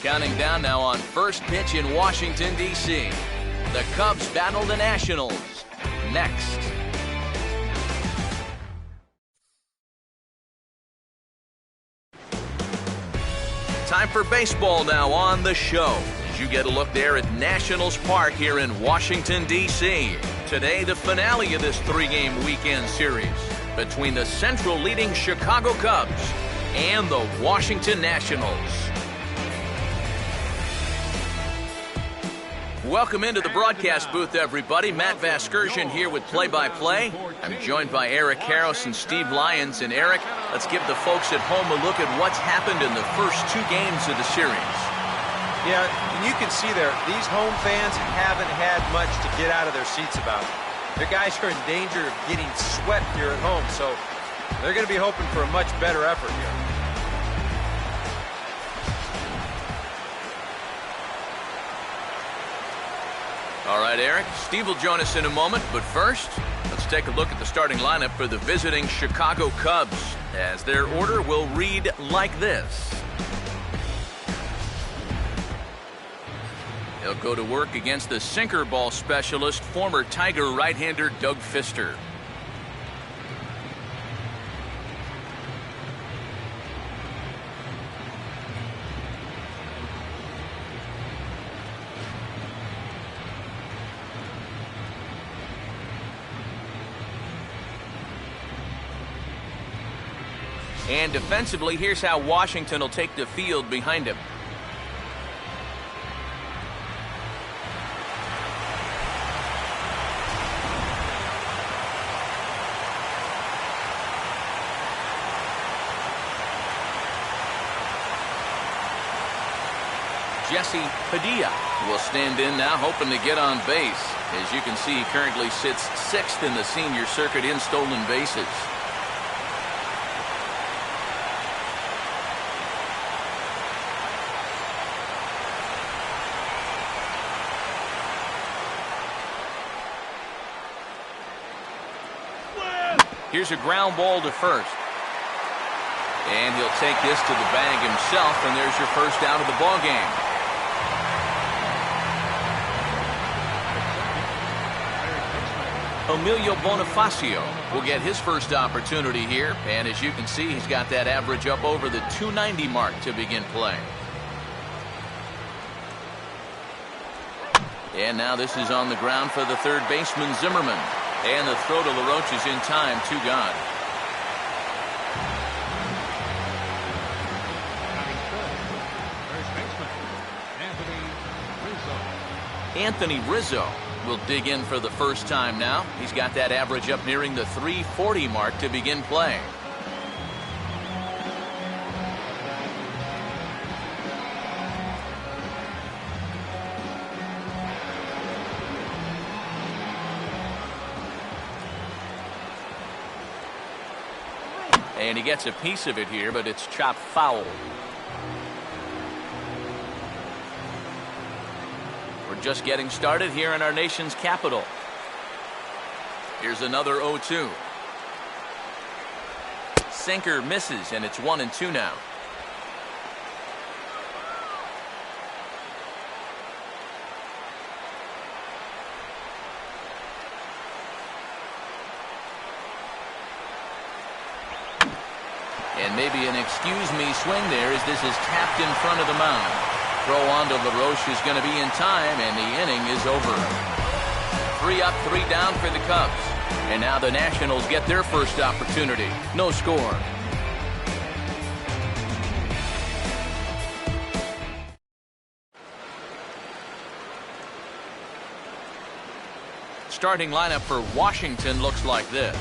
Counting down now on first pitch in Washington, D.C. The Cubs battle the Nationals. Next. Time for baseball now on the show. As you get a look there at Nationals Park here in Washington, D.C. Today, the finale of this three-game weekend series between the Central leading Chicago Cubs and the Washington Nationals. Welcome into the broadcast booth, everybody. Matt Vasgersian here with play-by-play. I'm joined by Eric Karros and Steve Lyons. And Eric, let's give the folks at home a look at what's happened in the first two games of the series. Yeah, and you can see there, these home fans haven't had much to get out of their seats about. The guys are in danger of getting swept here at home, so they're going to be hoping for a much better effort here. All right, Eric, Steve will join us in a moment, but first, let's take a look at the starting lineup for the visiting Chicago Cubs, as their order will read like this. He'll go to work against the sinker ball specialist, former Tiger right-hander Doug Fister. And defensively, here's how Washington will take the field behind him. Jesse Padilla will stand in now, hoping to get on base. As you can see, he currently sits sixth in the senior circuit in stolen bases. Here's a ground ball to first. And he'll take this to the bag himself, and there's your first out of the ball game. Emilio Bonifacio will get his first opportunity here, and as you can see, he's got that average up over the 290 mark to begin play. And now this is on the ground for the third baseman, Zimmerman. And the throw to LaRoche is in time, 2 gone. Anthony Rizzo will dig in for the first time now. He's got that average up nearing the 340 mark to begin play. And he gets a piece of it here, but it's chopped foul. We're just getting started here in our nation's capital. Here's another 0-2. Sinker misses, and it's 1-2 now. And maybe an excuse-me swing there as this is tapped in front of the mound. Throw on to LaRoche is going to be in time, and the inning is over. 3 up, 3 down for the Cubs. And now the Nationals get their first opportunity. No score. Starting lineup for Washington looks like this.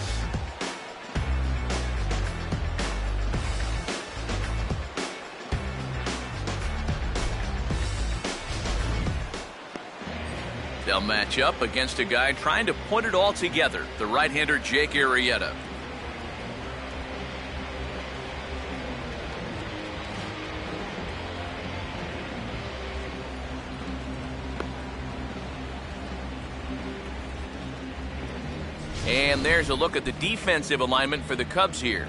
They'll match up against a guy trying to put it all together, the right-hander Jake Arrieta. And there's a look at the defensive alignment for the Cubs here.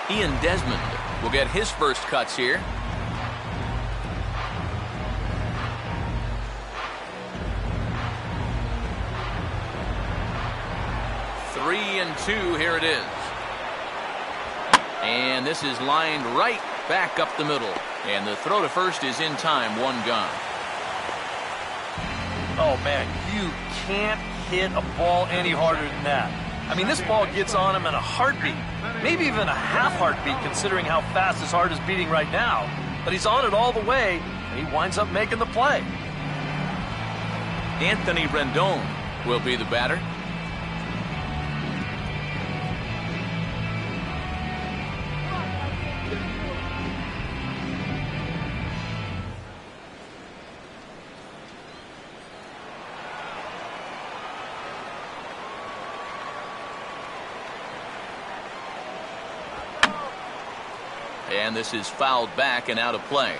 Ian Desmond will get his first cuts here. 3-2, here it is. And this is lined right back up the middle. And the throw to first is in time, one gone. Oh, man, you can't hit a ball any harder than that. I mean, this ball gets on him in a heartbeat, maybe even a half heartbeat considering how fast his heart is beating right now. But he's on it all the way, and he winds up making the play. Anthony Rendon will be the batter. And this is fouled back and out of play.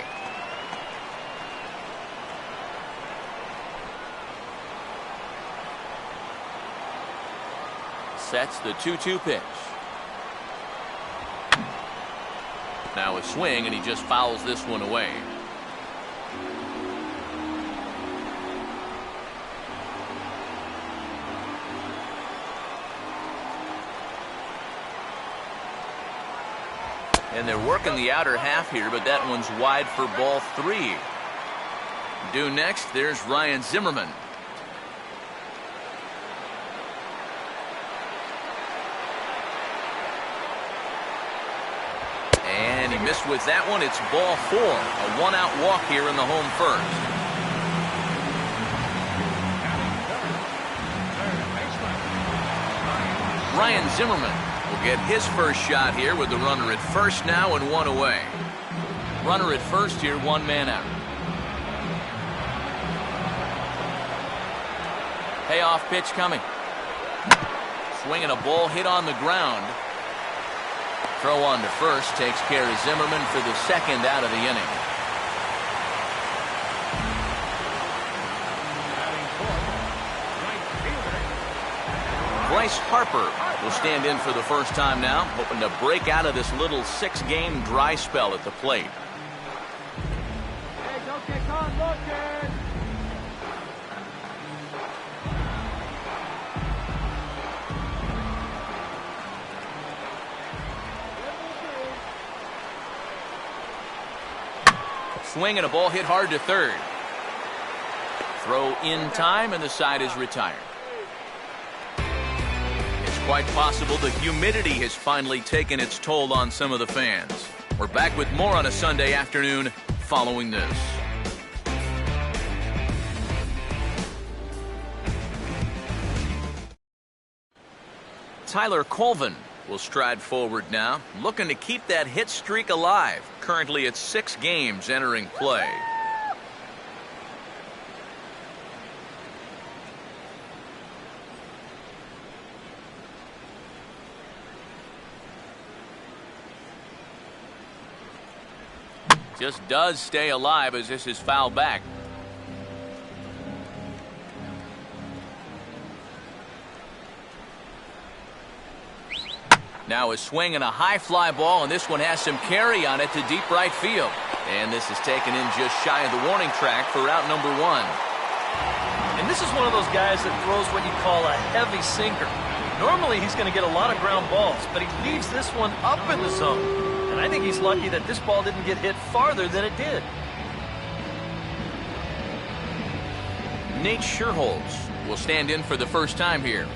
Sets the 2-2 pitch. Now a swing, and he just fouls this one away. And they're working the outer half here, but that one's wide for ball 3. Due next, there's Ryan Zimmerman. And he missed with that one. It's ball 4. A one-out walk here in the home first. Ryan Zimmerman will get his first shot here with the runner at first now and one away. Runner at first here, one man out. Payoff pitch coming. Swinging a ball hit on the ground. Throw on to first takes care of Zimmerman for the second out of the inning. Bryce Harper will stand in for the first time now, hoping to break out of this little 6-game dry spell at the plate. Hey, don't get caught looking. Swing and a ball hit hard to third. Throw in time, and the side is retired. Quite possible the humidity has finally taken its toll on some of the fans. We're back with more on a Sunday afternoon following this. Tyler Colvin will stride forward now, looking to keep that hit streak alive. Currently at 6 games entering play. Just does stay alive as this is fouled back. Now a swing and a high fly ball, and this one has some carry on it to deep right field. And this is taken in just shy of the warning track for out number 1. And this is one of those guys that throws what you call a heavy sinker. Normally he's going to get a lot of ground balls, but he leaves this one up in the zone. And I think he's lucky that this ball didn't get hit farther than it did. Nate Scherholz will stand in for the first time here.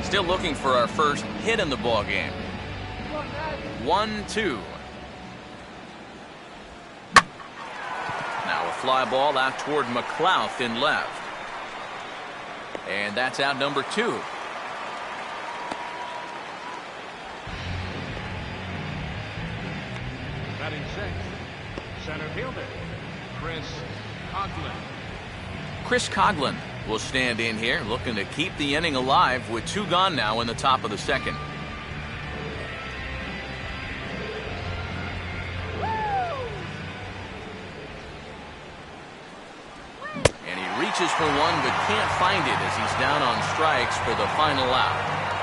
Still looking for our first hit in the ball game. 1-2. Now a fly ball out toward McLouth in left. And that's out number 2. Batting sixth, center fielder, Chris Coghlan. Chris Coghlan will stand in here, looking to keep the inning alive with 2 gone now in the top of the second. And he reaches for one but can't find it as he's down on strikes for the final out.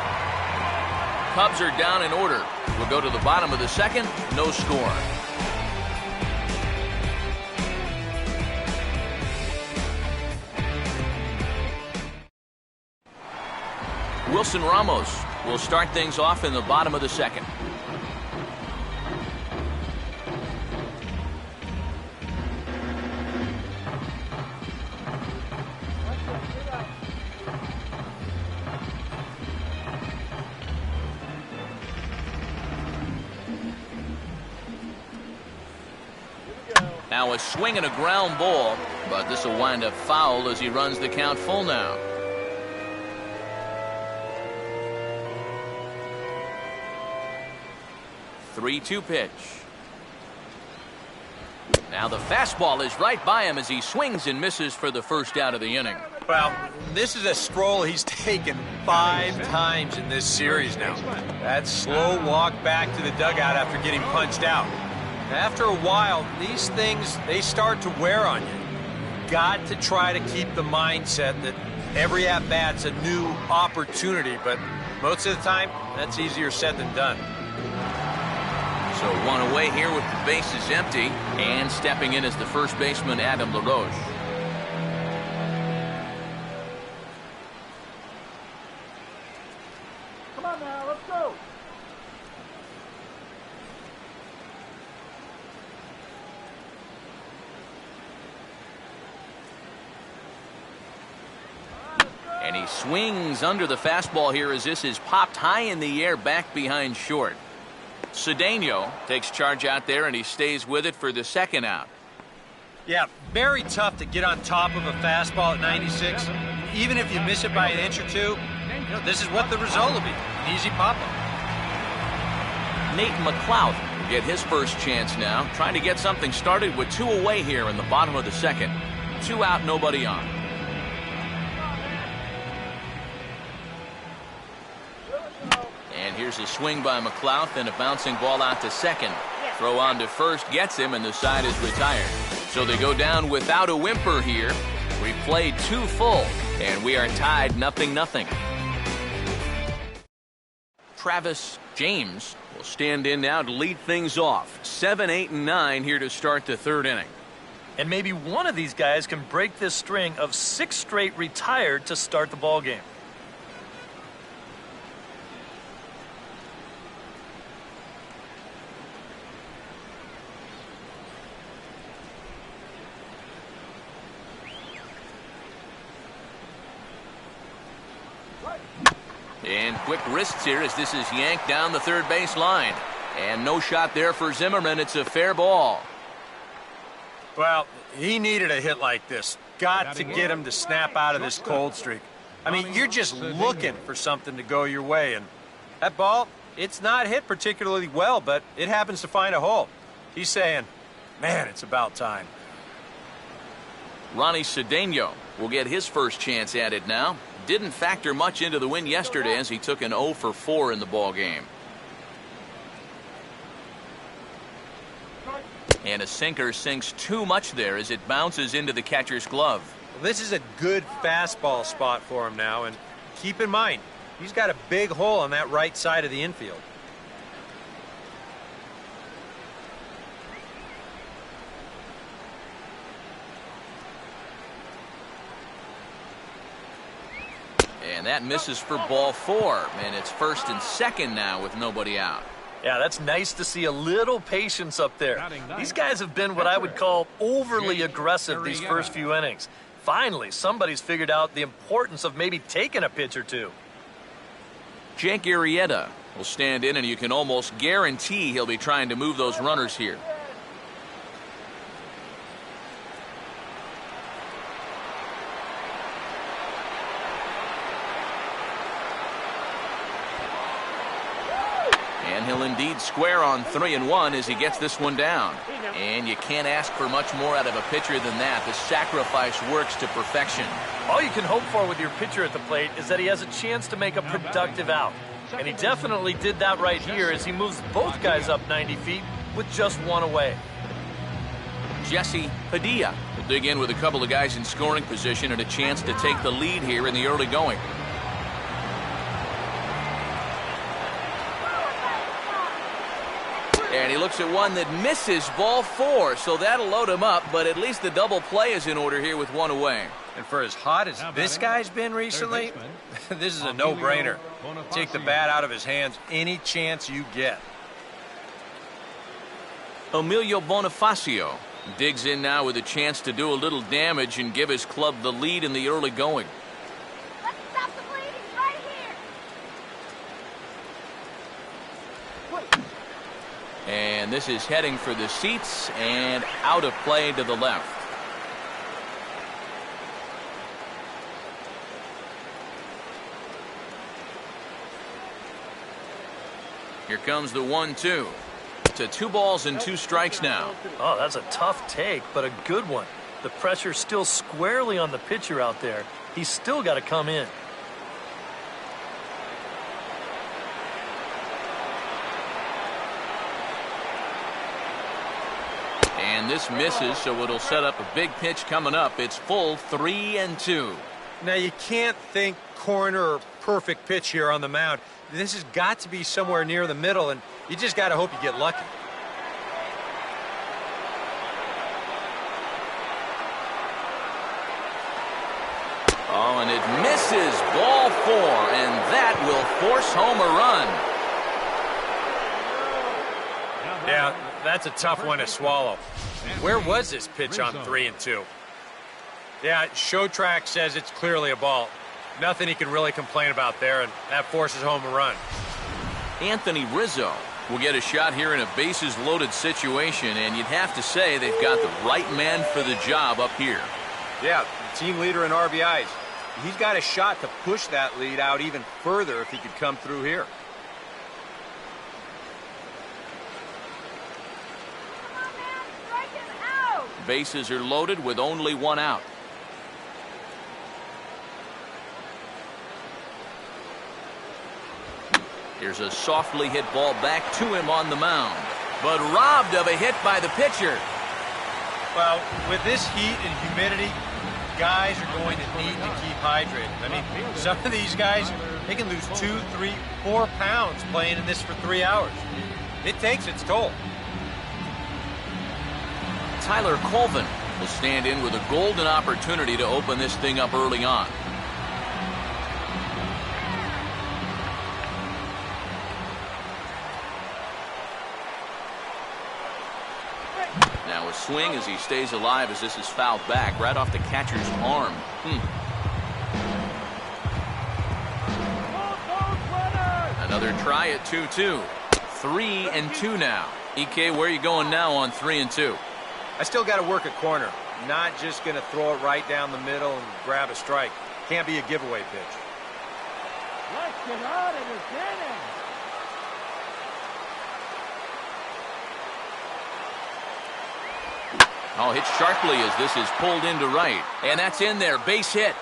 Cubs are down in order. We'll go to the bottom of the second. No score. Wilson Ramos will start things off in the bottom of the second. Now a swing and a ground ball, but this will wind up foul as he runs the count full now. Three-two pitch. Now the fastball is right by him as he swings and misses for the first out of the inning. Well, this is a stroll he's taken 5 times in this series now. That slow walk back to the dugout after getting punched out. After a while, these things, they start to wear on you. Got to try to keep the mindset that every at-bat's a new opportunity, but most of the time, that's easier said than done. So one away here with the bases empty, and stepping in is the first baseman, Adam LaRoche. Come on now, let's go. And he swings under the fastball here as this is popped high in the air back behind short. Cedeno takes charge out there, and he stays with it for the second out. Yeah, very tough to get on top of a fastball at 96. Even if you miss it by an inch or two, this is what the result will be. An easy pop-up. Nate McLeod will get his first chance now, trying to get something started with 2 away here in the bottom of the second. 2 out, nobody on. And here's a swing by McLeod, and a bouncing ball out to second. Throw on to first gets him, and the side is retired. So they go down without a whimper here. We played 2 full, and we are tied 0-0. Travis James will stand in now to lead things off. 7, 8, and 9 here to start the third inning. And maybe one of these guys can break this string of 6 straight retired to start the ball game. And quick wrists here as this is yanked down the third base line. And no shot there for Zimmerman. It's a fair ball. Well, he needed a hit like this. Got to get him to snap out of this cold streak. I mean, you're just looking for something to go your way. And that ball, it's not hit particularly well, but it happens to find a hole. He's saying, man, it's about time. Ronnie Cedeno will get his first chance at it now. Didn't factor much into the win yesterday as he took an 0 for 4 in the ball game. And a sinker sinks too much there as it bounces into the catcher's glove. Well, this is a good fastball spot for him now, and keep in mind, he's got a big hole on that right side of the infield. And that misses for ball 4, and it's first and second now with nobody out. Yeah, that's nice to see a little patience up there. These guys have been what I would call overly aggressive these first few innings. Finally, somebody's figured out the importance of maybe taking a pitch or two. Jake Arrieta will stand in, and you can almost guarantee he'll be trying to move those runners here. And he'll indeed square on 3-1 as he gets this one down. And you can't ask for much more out of a pitcher than that. The sacrifice works to perfection. All you can hope for with your pitcher at the plate is that he has a chance to make a productive out. And he definitely did that right here as he moves both guys up 90 feet with just 1 away. Jesse Padilla will dig in with a couple of guys in scoring position and a chance to take the lead here in the early going. looks at one that misses ball 4, so that'll load him up, but at least the double play is in order here with one away. And for as hot as this guy's been recently, this is a no-brainer. Take the bat out of his hands any chance you get. Emilio Bonifacio digs in now with a chance to do a little damage and give his club the lead in the early going. Let's stop the bleeding right here. And this is heading for the seats and out of play to the left. Here comes the 1-2. To 2 balls and 2 strikes now. Oh, that's a tough take, but a good one. The pressure's still squarely on the pitcher out there. He's still got to come in. And this misses, so it'll set up a big pitch coming up. It's full 3-2. Now, you can't think corner or perfect pitch here on the mound. This has got to be somewhere near the middle, and you just got to hope you get lucky. Oh, and it misses ball 4, and that will force home a run. Yeah, that's a tough one to swallow. Where was this pitch on 3-2? Yeah, Show Track says it's clearly a ball. Nothing he can really complain about there, and that forces home a run. Anthony Rizzo will get a shot here in a bases-loaded situation, and you'd have to say they've got the right man for the job up here. Yeah, the team leader in RBIs. He's got a shot to push that lead out even further if he could come through here. Come on, man. Strike him out. Bases are loaded with only 1 out. Here's a softly hit ball back to him on the mound, but robbed of a hit by the pitcher. Well, with this heat and humidity, guys are going to need to keep hydrated. I mean, some of these guys, they can lose 2, 3, 4 pounds playing in this for 3 hours. It takes its toll. Tyler Colvin will stand in with a golden opportunity to open this thing up early on. Now a swing as he stays alive as this is fouled back right off the catcher's arm. Another try at 2-2. 3-2 now. EK, where are you going now on 3-2? I still got to work a corner. Not just going to throw it right down the middle and grab a strike. Can't be a giveaway pitch. Let's get out of this inning. Oh, hit sharply as this is pulled into right. And that's in there. Base hit.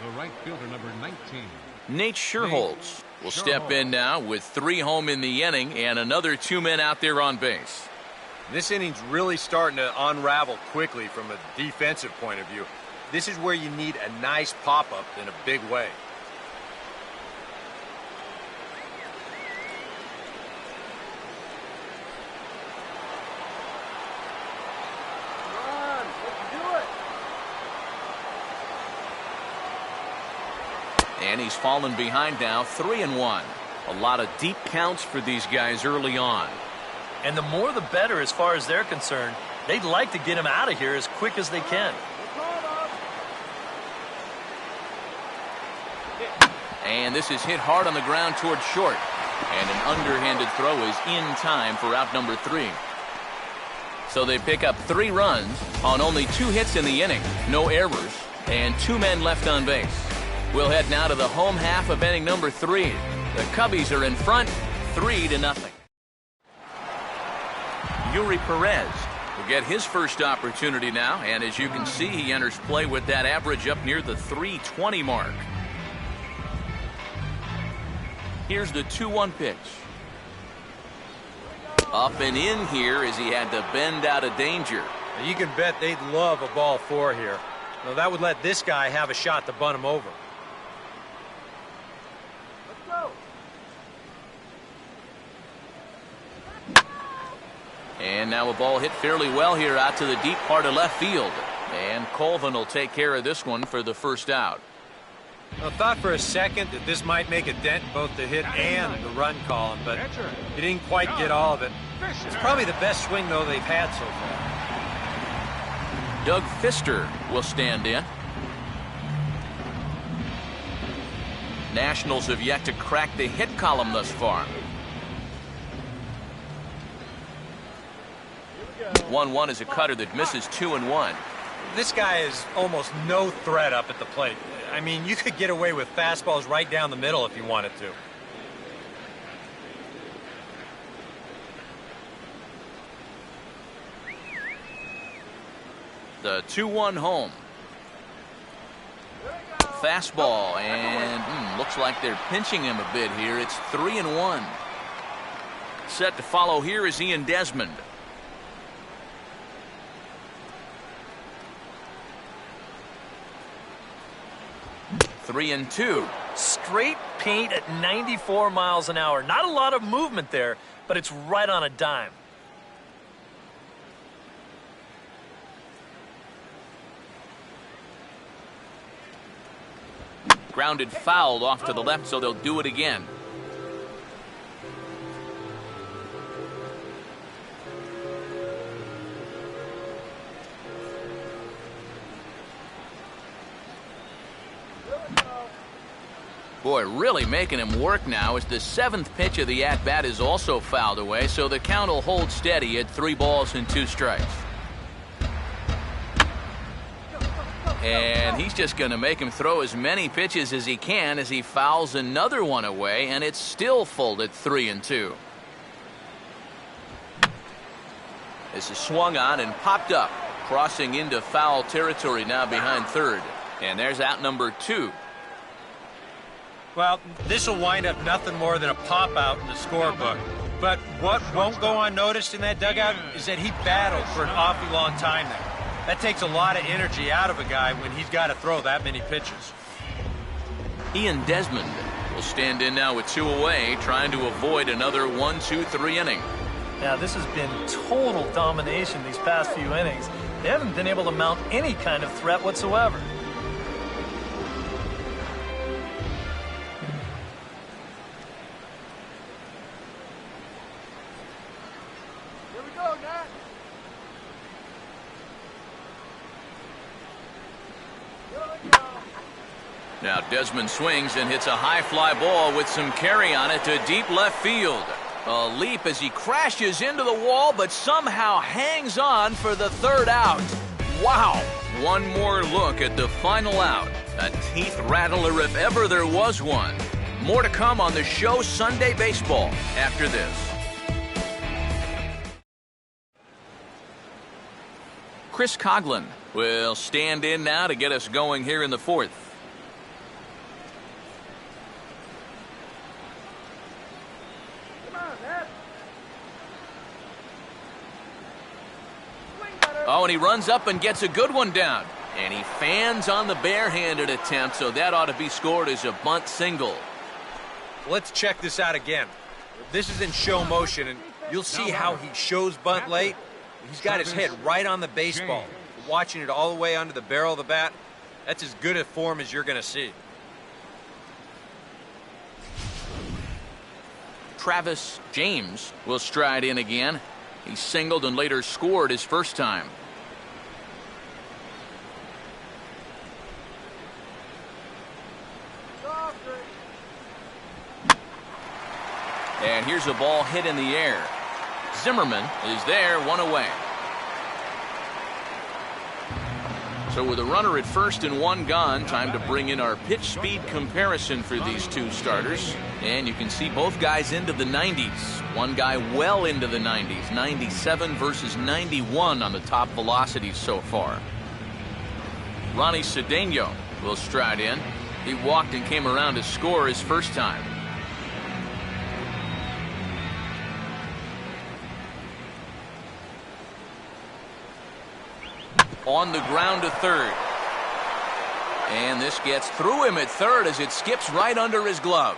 The right fielder, number 19. Nate Scherholz will step in now with 3 home in the inning and another 2 men out there on base. This inning's really starting to unravel quickly from a defensive point of view. This is where you need a nice pop-up in a big way. And he's fallen behind now, 3-1. A lot of deep counts for these guys early on. And the more the better as far as they're concerned. They'd like to get him out of here as quick as they can. And this is hit hard on the ground towards short. And an underhanded throw is in time for out number 3. So they pick up 3 runs on only 2 hits in the inning. No errors. And 2 men left on base. We'll head now to the home half of inning number 3. The Cubbies are in front, 3-0. Yuri Perez will get his first opportunity now, and as you can see, he enters play with that average up near the 320 mark. Here's the 2-1 pitch. Up and in here as he had to bend out of danger. You can bet they'd love a ball 4 here. Well, that would let this guy have a shot to bunt him over. And now a ball hit fairly well here out to the deep part of left field. And Colvin will take care of this one for the first out. I thought for a second that this might make a dent in both the hit and the run column, but he didn't quite get all of it. It's probably the best swing, though, they've had so far. Doug Fister will stand in. Nationals have yet to crack the hit column thus far. 1-1 is a cutter that misses 2-1. This guy is almost no threat up at the plate. I mean, you could get away with fastballs right down the middle if you wanted to. The 2-1 home. Fastball, and looks like they're pinching him a bit here. It's 3-1. Set to follow here is Ian Desmond. 3-2. Straight paint at 94 miles an hour. Not a lot of movement there, but it's right on a dime. Grounded foul off to the left, so they'll do it again. Boy, really making him work now as the 7th pitch of the at-bat is also fouled away, so the count will hold steady at 3 balls and 2 strikes. And he's just going to make him throw as many pitches as he can as he fouls another one away, and it's still full at 3-2. This is swung on and popped up, crossing into foul territory now behind third. And there's out number 2. Well, this will wind up nothing more than a pop-out in the scorebook. But what won't go unnoticed in that dugout is that he battled for an awfully long time there. That takes a lot of energy out of a guy when he's got to throw that many pitches. Ian Desmond will stand in now with 2 away, trying to avoid another 1-2-3 inning. Now, this has been total domination these past few innings. They haven't been able to mount any kind of threat whatsoever. Now Desmond swings and hits a high fly ball with some carry on it to deep left field. A leap as he crashes into the wall, but somehow hangs on for the 3rd out. Wow! One more look at the final out. A teeth rattler if ever there was one. More to come on the show Sunday Baseball after this. Chris Coughlin will stand in now to get us going here in the 4th. Oh, and he runs up and gets a good one down. And he fans on the barehanded attempt, so that ought to be scored as a bunt single. Let's check this out again. This is in show motion, and you'll see how he shows bunt late. He's got his head right on the baseball, watching it all the way under the barrel of the bat. That's as good a form as you're going to see. Travis James will stride in again. He singled and later scored his first time. And here's a ball hit in the air. Zimmerman is there, 1 away. So with a runner at first and 1 gone, time to bring in our pitch speed comparison for these 2 starters. And you can see both guys into the 90s. One guy well into the 90s, 97 versus 91 on the top velocities so far. Ronnie Cedeno will stride in. He walked and came around to score his first time. On the ground to third. And this gets through him at third as it skips right under his glove.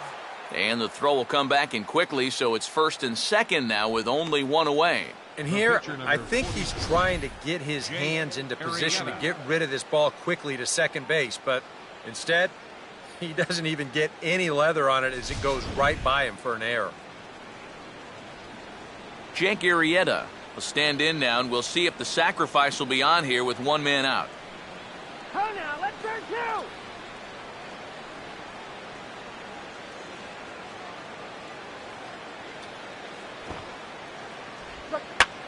And the throw will come back in quickly, so it's first and second now with only one away. And here, I think he's trying to get his hands into position to get rid of this ball quickly to second base, but instead, he doesn't even get any leather on it as it goes right by him for an error. Jake Arrieta will stand in now, and we'll see if the sacrifice will be on here with one man out. Go now, let's turn two.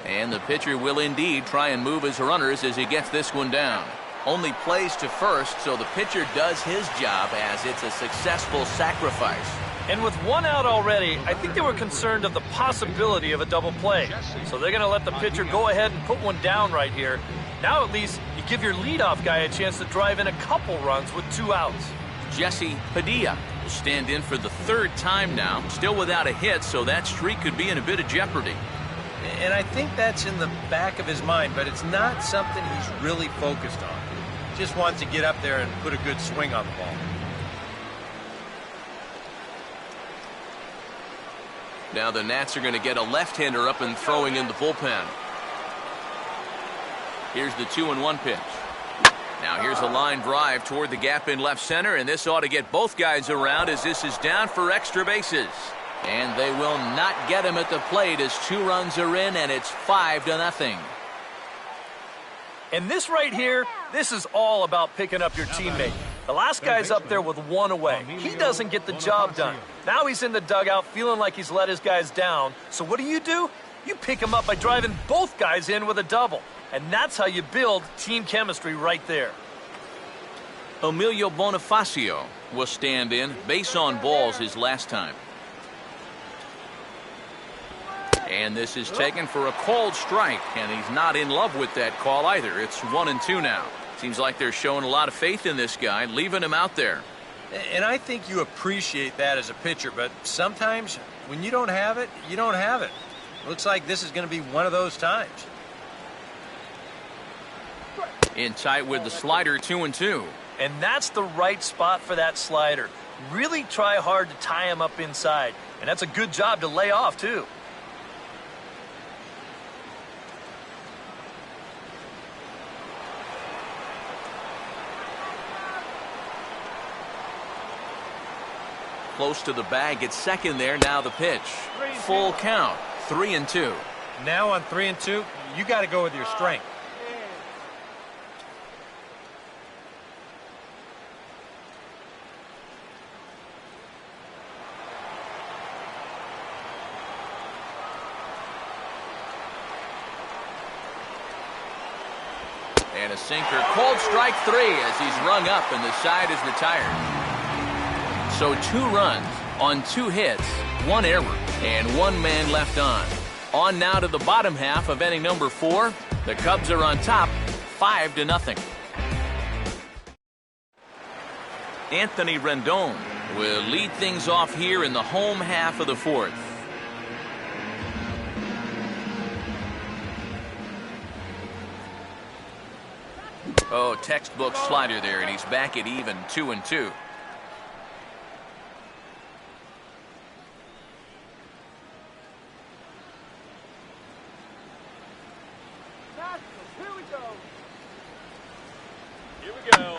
And the pitcher will indeed try and move his runners as he gets this one down. Only plays to first, so the pitcher does his job as it's a successful sacrifice. And with one out already, I think they were concerned of the possibility of a double play. So they're going to let the pitcher go ahead and put one down right here. Now at least you give your leadoff guy a chance to drive in a couple runs with 2 outs. Jesse Padilla will stand in for the third time now, still without a hit, so that streak could be in a bit of jeopardy. And I think that's in the back of his mind, but it's not something he's really focused on. Just wants to get up there and put a good swing on the ball. Now the Nats are going to get a left-hander up and throwing in the bullpen. Here's the 2-1 pitch. Now here's a line drive toward the gap in left center, and this ought to get both guys around as this is down for extra bases. And they will not get him at the plate as 2 runs are in, and it's 5-0. And this right here, this is all about picking up your teammate. The last guy's up there with 1 away. He doesn't get the job done. Now he's in the dugout feeling like he's let his guys down. So what do? You pick him up by driving both guys in with a double. And that's how you build team chemistry right there. Emilio Bonifacio will stand in. Base on balls his last time. And this is taken for a called strike, and he's not in love with that call either. It's 1-2 now. Seems like they're showing a lot of faith in this guy, leaving him out there. And I think you appreciate that as a pitcher, but sometimes when you don't have it, you don't have it. Looks like this is going to be one of those times. In tight with the slider, 2-2. And that's the right spot for that slider. Really try hard to tie him up inside. And that's a good job to lay off, too. Close to the bag at second there. Now the pitch. Full count. 3-2. Now on 3-2, you got to go with your strength. And a sinker. Called strike 3 as he's rung up and the side is retired. So 2 runs on 2 hits, 1 error, and 1 man left on. On now to the bottom half of inning number 4. The Cubs are on top, 5-0. Anthony Rendon will lead things off here in the home half of the 4th. Oh, textbook slider there, and he's back at even 2-2.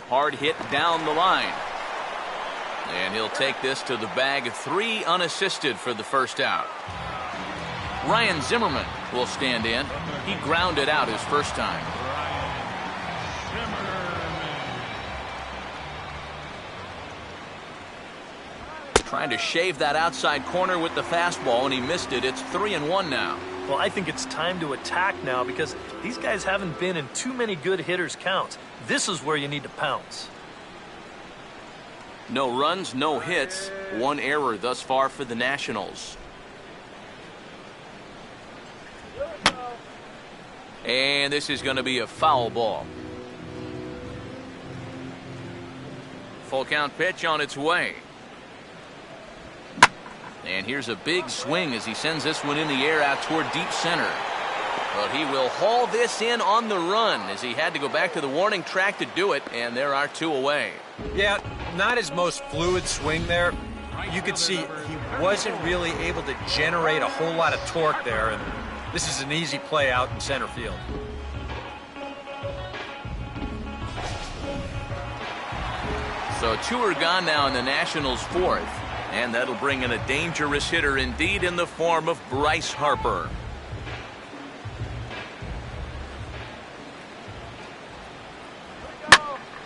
Hard hit down the line. And he'll take this to the bag. 3 unassisted for the first out. Ryan Zimmerman will stand in. He grounded out his first time. Trying to shave that outside corner with the fastball, and he missed it. It's 3-1 now. Well, I think it's time to attack now because these guys haven't been in too many good hitters' counts. This is where you need to pounce. No runs, no hits. 1 error thus far for the Nationals. And this is going to be a foul ball. Full count pitch on its way. And here's a big swing as he sends this one in the air out toward deep center. But he will haul this in on the run as he had to go back to the warning track to do it, and there are 2 away. Yeah, not his most fluid swing there. You could see he wasn't really able to generate a whole lot of torque there, and this is an easy play out in center field. So 2 are gone now in the Nationals' 4th, and that'll bring in a dangerous hitter indeed in the form of Bryce Harper.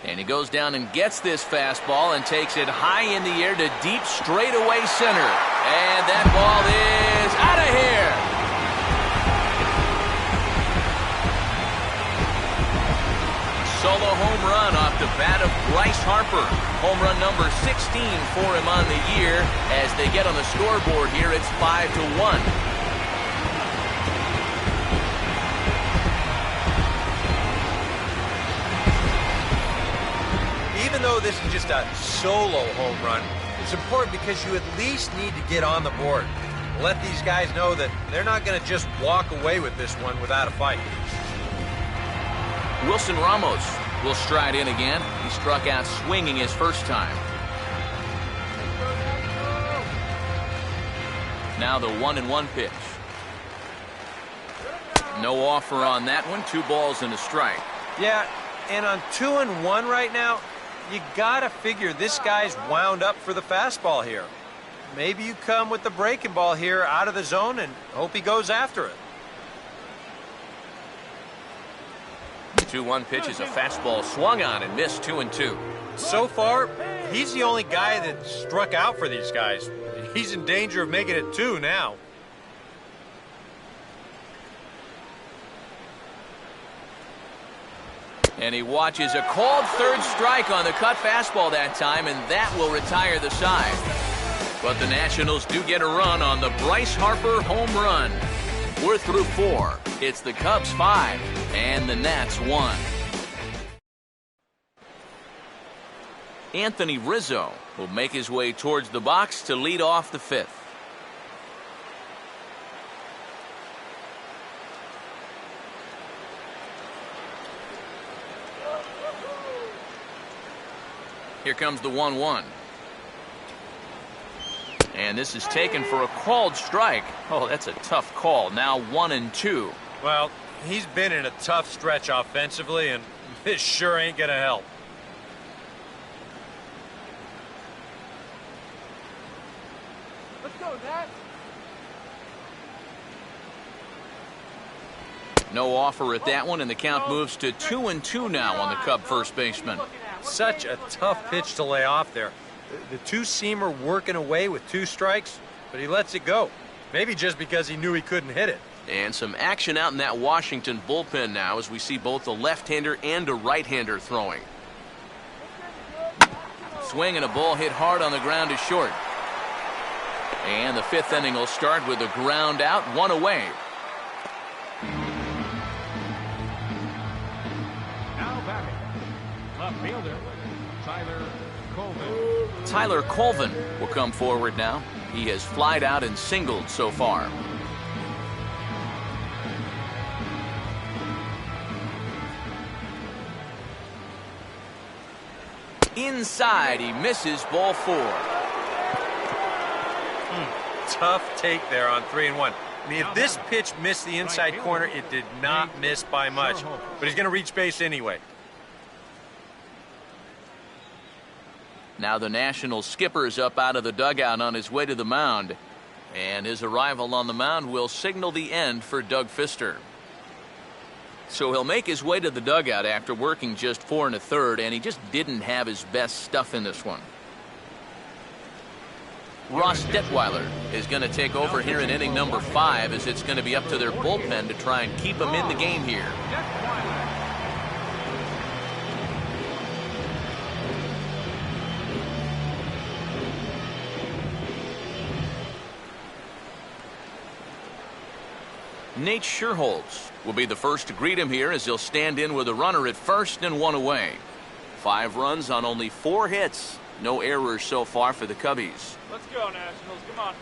And he goes down and gets this fastball and takes it high in the air to deep straightaway center. And that ball is out of here. Solo home run off the bat of Bryce Harper. Home run number 16 for him on the year. As they get on the scoreboard here, it's 5-1. Even though this is just a solo home run, it's important because you at least need to get on the board. Let these guys know that they're not going to just walk away with this one without a fight. Wilson Ramos will stride in again. He struck out swinging his first time. Now the 1-1 pitch. No offer on that one. 2 balls and a strike. Yeah, and on 2-1 right now, you gotta figure this guy's wound up for the fastball here. Maybe you come with the breaking ball here out of the zone and hope he goes after it. The 2-1 pitch is a fastball swung on and missed. 2-2. So far, he's the only guy that struck out for these guys. He's in danger of making it 2 now. And he watches a called third strike on the cut fastball that time, and that will retire the side. But the Nationals do get a run on the Bryce Harper home run. We're through 4. It's the Cubs 5 and the Nats 1. Anthony Rizzo will make his way towards the box to lead off the 5th. Here comes the 1-1. And this is taken for a called strike. Oh, that's a tough call. Now 1-2. Well, he's been in a tough stretch offensively, and this sure ain't gonna help. Let's go, Nat. No offer at that one, and the count moves to 2-2 now on the Cub first baseman. Such a tough pitch to lay off there. The two-seamer working away with 2 strikes, but he lets it go. Maybe just because he knew he couldn't hit it. And some action out in that Washington bullpen now as we see both a left-hander and a right-hander throwing. Swing and a ball hit hard on the ground is short. And the 5th inning will start with a ground out, 1 away. Now batting, left fielder, Tyler Colvin. Tyler Colvin will come forward now. He has flied out and singled so far. Inside, he misses ball 4. Tough take there on 3-1. I mean, if this pitch missed the inside corner, it did not miss by much. But he's going to reach base anyway. Now the National skipper is up out of the dugout on his way to the mound. And his arrival on the mound will signal the end for Doug Fister. So he'll make his way to the dugout after working just 4 1/3, and he just didn't have his best stuff in this one. Ross Detweiler is going to take over here in inning number 5, as it's going to be up to their bullpen to try and keep him in the game here. Nate Scherholz will be the first to greet him here as he'll stand in with a runner at first and 1 away. 5 runs on only 4 hits. No errors so far for the Cubbies. Let's go, Nationals. Come on.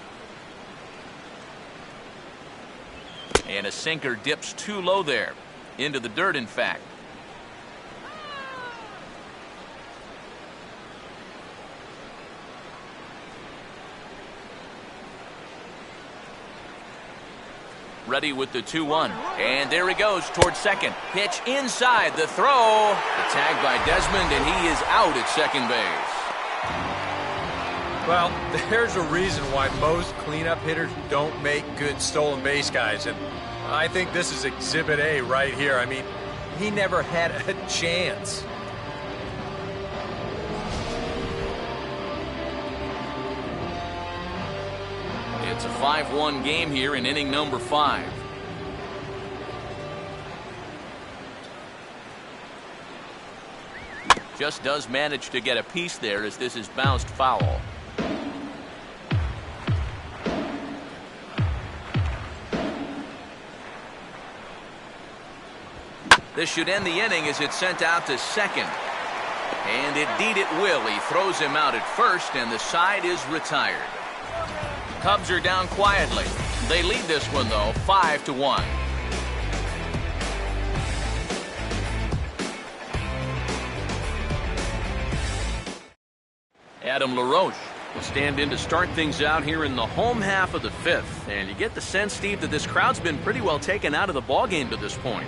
And a sinker dips too low there. Into the dirt, in fact. Ready with the 2-1. And there he goes towards second. Pitch inside. The throw. The tag by Desmond, and he is out at second base. Well, there's a reason why most cleanup hitters don't make good stolen base guys. And I think this is Exhibit A right here. I mean, he never had a chance. It's a 5-1 game here in inning number 5. Just does manage to get a piece there as this is bounced foul. This should end the inning as it's sent out to second. And indeed it will. He throws him out at first, and the side is retired. Cubs are down quietly. They lead this one, though, 5-1. Adam LaRoche will stand in to start things out here in the home half of the 5th. And you get the sense, Steve, that this crowd's been pretty well taken out of the ballgame to this point.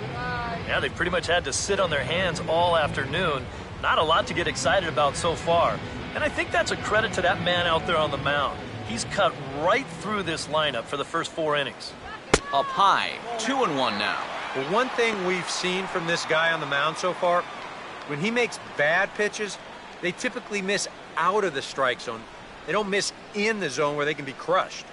Yeah, they pretty much had to sit on their hands all afternoon. Not a lot to get excited about so far. And I think that's a credit to that man out there on the mound. He's cut right through this lineup for the first 4 innings. Up high, 2-1 now. Well, one thing we've seen from this guy on the mound so far, when he makes bad pitches, they typically miss out of the strike zone. They don't miss in the zone where they can be crushed.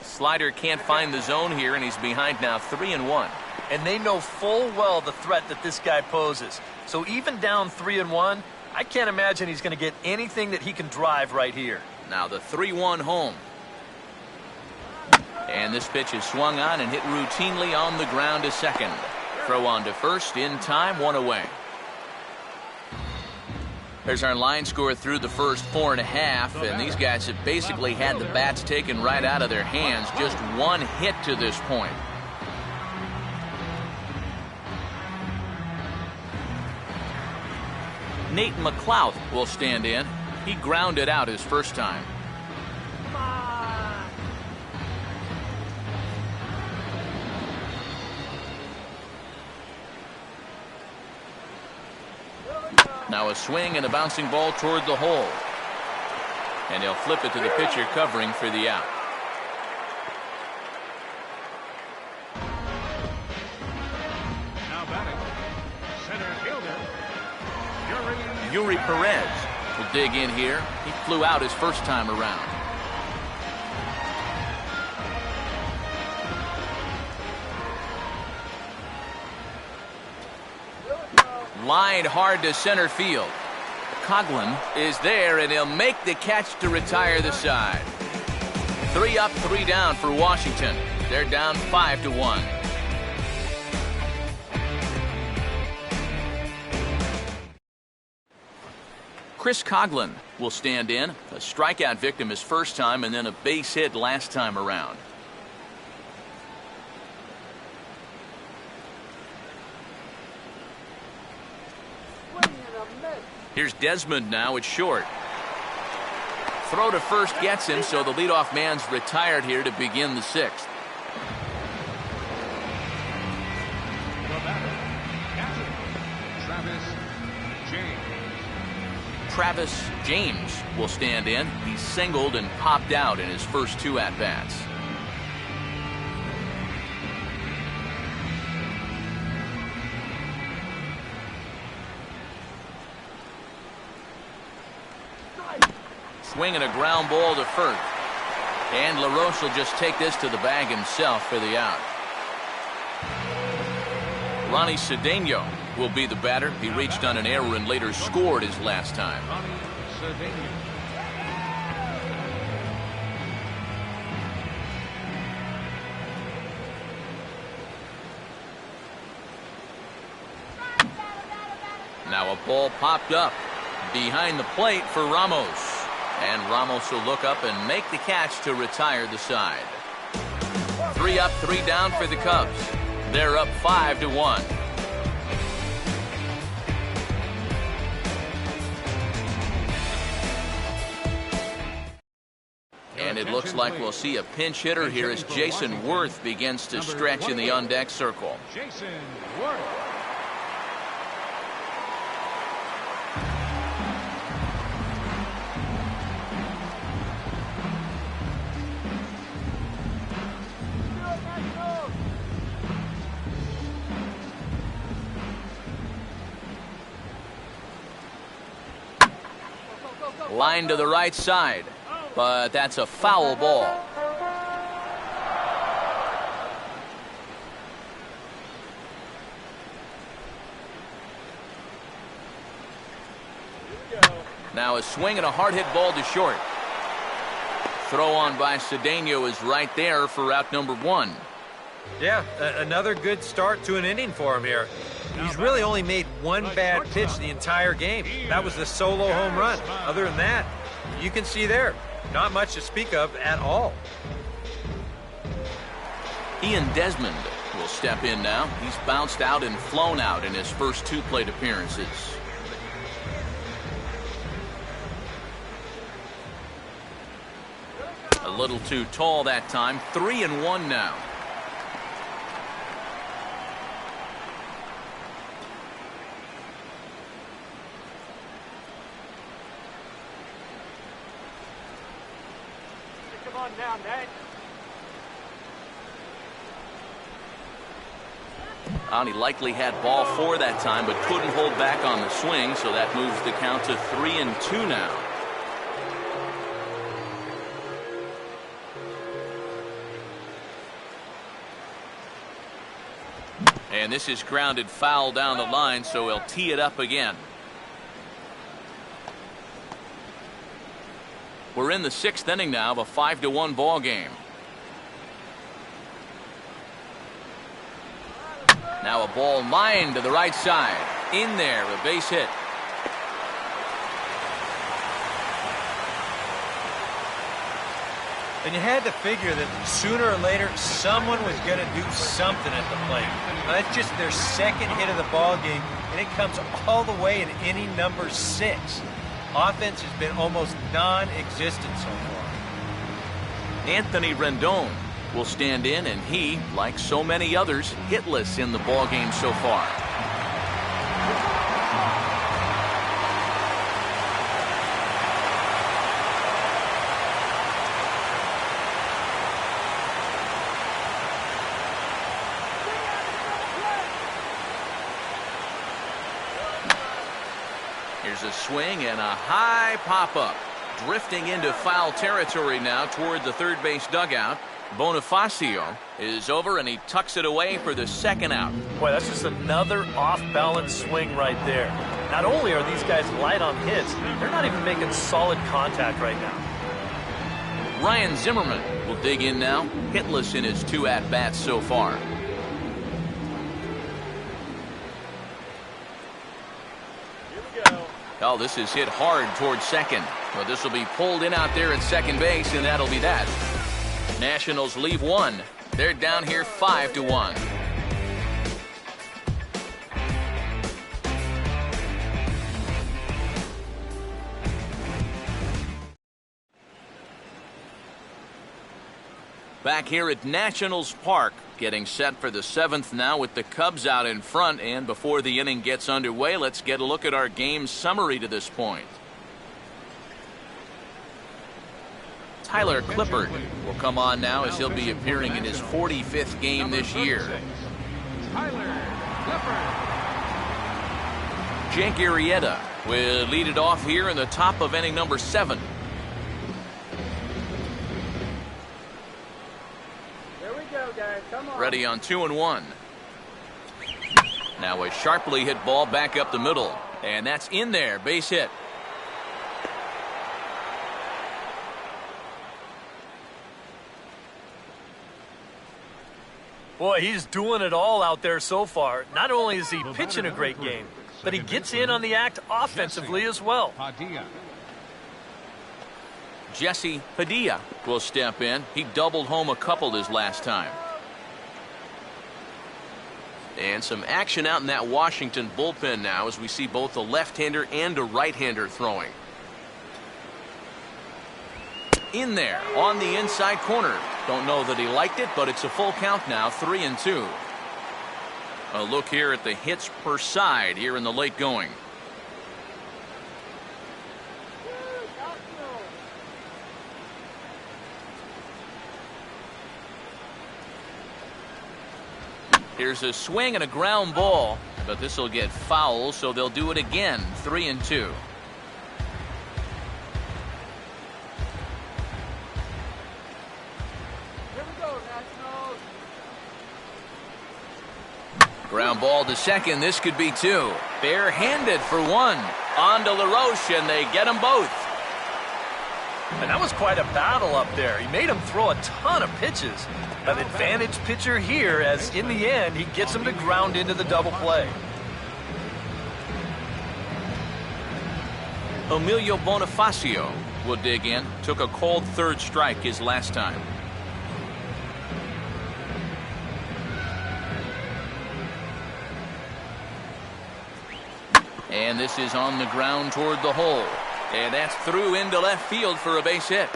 Slider can't find the zone here, and he's behind now 3-1. And they know full well the threat that this guy poses. So even down 3-1, I can't imagine he's going to get anything that he can drive right here. Now the 3-1 home. And this pitch is swung on and hit routinely on the ground to second. Throw on to first, in time, 1 away. There's our line score through the first 4.5, and these guys have basically had the bats taken right out of their hands. Just 1 hit to this point. Nate McLouth will stand in. He grounded out his first time. Now a swing and a bouncing ball toward the hole. And he'll flip it to the pitcher covering for the out. Now batting, center fielder, Yuri Perez will dig in here. He flew out his first time around. Lined hard to center field. Coughlin is there, and he'll make the catch to retire the side. 3 up, 3 down for Washington. They're down 5-1. Chris Coughlin will stand in. A strikeout victim his first time, and then a base hit last time around. Here's Desmond now at short. Throw to first gets him, so the leadoff man's retired here to begin the 6th. Travis James will stand in. He singled and popped out in his first 2 at-bats. Swinging a ground ball to first. And LaRoche will just take this to the bag himself for the out. Ronnie Cedeno will be the batter. He reached on an error and later scored his last time. Now a ball popped up behind the plate for Ramos. And Ramos will look up and make the catch to retire the side. 3 up, 3 down for the Cubs. They're up 5-1. And it looks like we'll see a pinch hitter here as Jason Worth begins to stretch in the on-deck circle. Jason Worth. Line to the right side, but that's a foul ball. Now a swing and a hard hit ball to short. Throw on by Cedeno is right there for out number 1. Yeah, another good start to an inning for him here. He's really only made one bad pitch the entire game. That was the solo home run. Other than that, you can see there, not much to speak of at all. Ian Desmond will step in now. He's bounced out and flown out in his first 2 plate appearances. A little too tall that time. 3-1 now. Come on now, Nate. He likely had ball 4 that time, but couldn't hold back on the swing, so that moves the count to 3-2 now. And this is grounded foul down the line, so he'll tee it up again. We're in the 6th inning now of a 5-1 ball game. Now a ball lined to the right side. In there, a base hit. And you had to figure that sooner or later someone was going to do something at the plate. Now, that's just their 2nd hit of the ball game, and it comes all the way in inning number 6. Offense has been almost non-existent so far. Anthony Rendon will stand in, and he, like so many others, hitless in the ball game so far. Here's a swing and a high pop-up. Drifting into foul territory now toward the third base dugout. Bonifacio is over, and he tucks it away for the 2nd out. Boy, that's just another off-balance swing right there. Not only are these guys light on hits, they're not even making solid contact right now. Ryan Zimmerman will dig in now, hitless in his 2 at-bats so far. Oh, this is hit hard towards second. Well, this will be pulled in out there at second base, and that'll be that. Nationals leave 1. They're down here 5-1. Back here at Nationals Park, getting set for the 7th now with the Cubs out in front. And before the inning gets underway, let's get a look at our game summary to this point. Tyler Clippard will come on now as he'll be appearing in his 45th game this year. Tyler Clippard. Jake Arrieta will lead it off here in the top of inning number 7. There we go, guys. Come on. Ready on 2-1. Now a sharply hit ball back up the middle, and that's in there, base hit. Boy, he's doing it all out there so far. Not only is he pitching a great game, but he gets in on the act offensively as well. Padilla. Jesse Padilla will step in. He doubled home a couple his last time. And some action out in that Washington bullpen now as we see both a left-hander and a right-hander throwing. In there on the inside corner. Don't know that he liked it, but it's a full count now, 3-2. A look here at the hits per side here in the late going. Here's a swing and a ground ball, but this will get foul, so they'll do it again. 3-2. Here we go, Nationals. Ground ball to second. This could be two. Barehanded for one. On to LaRoche, and they get them both. And that was quite a battle up there. He made him throw a ton of pitches. An advantage pitcher here, as in the end, he gets him to ground into the double play. Emilio Bonifacio will dig in. Took a called third strike his last time. And this is on the ground toward the hole. And that's through into left field for a base hit.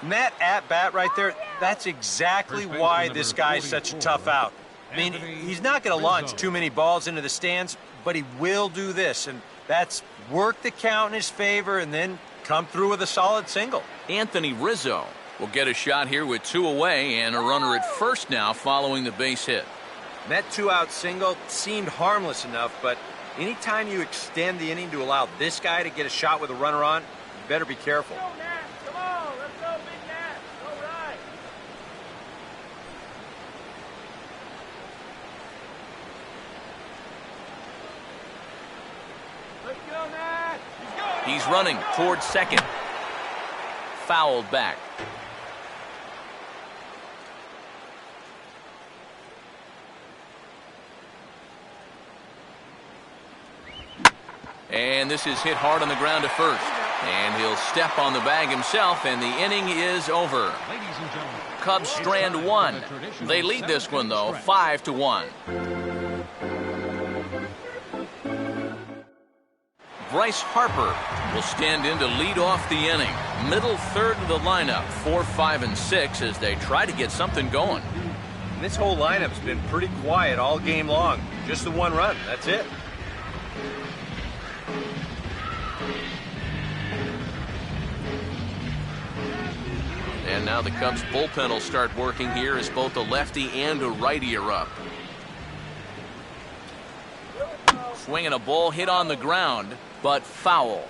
And that at-bat right there, that's exactly why this guy's such a tough out. I mean, he's not going to launch too many balls into the stands, but he will do this, and that's work the count in his favor and then come through with a solid single. Anthony Rizzo will get a shot here with two away and a runner at first now following the base hit. And that two-out single seemed harmless enough, but anytime you extend the inning to allow this guy to get a shot with a runner on, you better be careful. Come on, let's go, Big Nat. All right. Let's go, Nat. He's running towards second. Fouled back. And this is hit hard on the ground to first. And he'll step on the bag himself, and the inning is over. Cubs strand one. They lead this one, though, 5-1. Bryce Harper will stand in to lead off the inning. Middle third of the lineup, 4, 5, and 6 as they try to get something going. And this whole lineup's been pretty quiet all game long. Just the one run, that's it. And now the Cubs bullpen will start working here as both a lefty and a righty are up. Swinging a ball hit on the ground, but foul.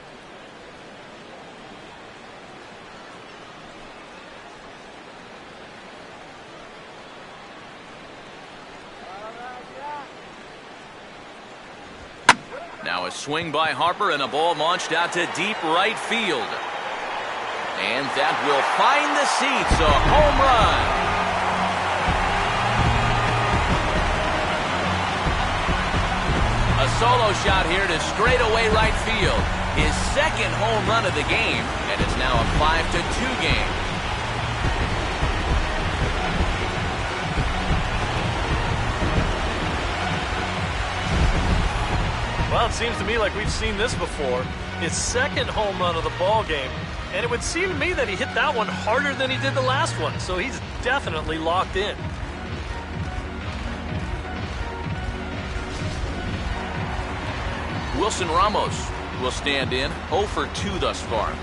Now a swing by Harper and a ball launched out to deep right field. And that will find the seats, a home run. A solo shot here to straightaway right field. His second home run of the game, and it's now a 5-2 game. Well, it seems to me like we've seen this before. His second home run of the ball game. And it would seem to me that he hit that one harder than he did the last one. So he's definitely locked in. Wilson Ramos will stand in, 0 for 2 thus far.